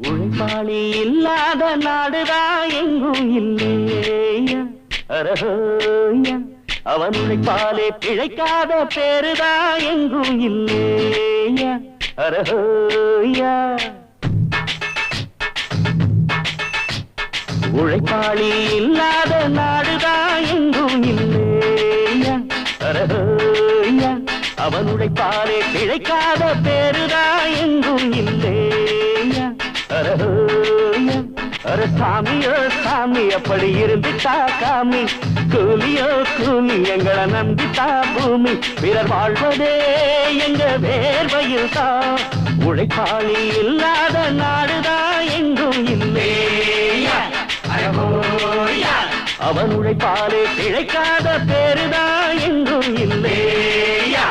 உழைப்பாளி இல்லாத நாடுதான் எங்கும் இல்லையா அரஹோயா அவன் உழைப்பாலே பிழைக்காத பேருதான் எங்கும் இல்லையா அரஹோயா உழைப்பாளி இல்லாத நாடுதான் எங்கும் இல்லையா அரஹோயா அவன் உழைப்பாலே பிழைக்காத பேருதான் எங்கும் இல்லையா அரஹோயா அர சாமியோ சாமி அப்படி இருந்துட்டா காமி கூலியோ கூலி எங்களை நம்பித்தா பூமி பிறர் வாழ்வதே எங்க வேர்வையில் தான் உழைப்பாளி இல்லாத நாடுதான் எங்கும் இல்லையா அவன் உழைப்பாலே பிழைக்காத பேருதான் எங்கும் இல்லையா